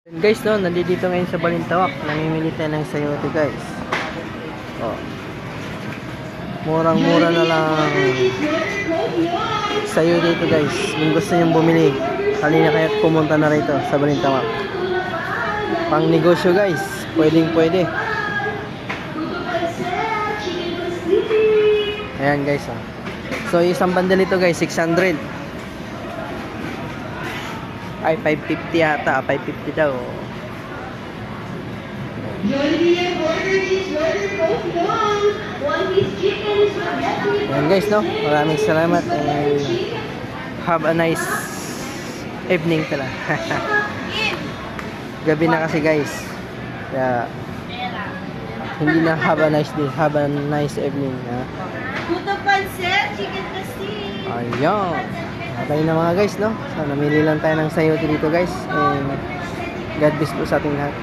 Guys, no, nandito ngayon sa Balintawak. Namimili tayo ng sayote, guys. Oh. Murang-mura na lang sayote ito, guys. Kung gusto nyo bumili, halina kayo at pumunta na rito sa Balintawak. Pang negosyo, guys. Pwedeng-pwede. Ayan, guys, oh. So, isang bundle ito, guys, 600. Ay, 550 yata. 550 daw. Ayan, guys, no? Maraming salamat and have a nice evening pala. Gabi na kasi, guys. Kaya hindi na have a nice day. Have a nice evening. Ha? Puto pancit, chicken pastil. Ayan. Okay na mga guys, no? So, namili lang tayo ng sayote dito, guys. And God bless po sa ating lahat.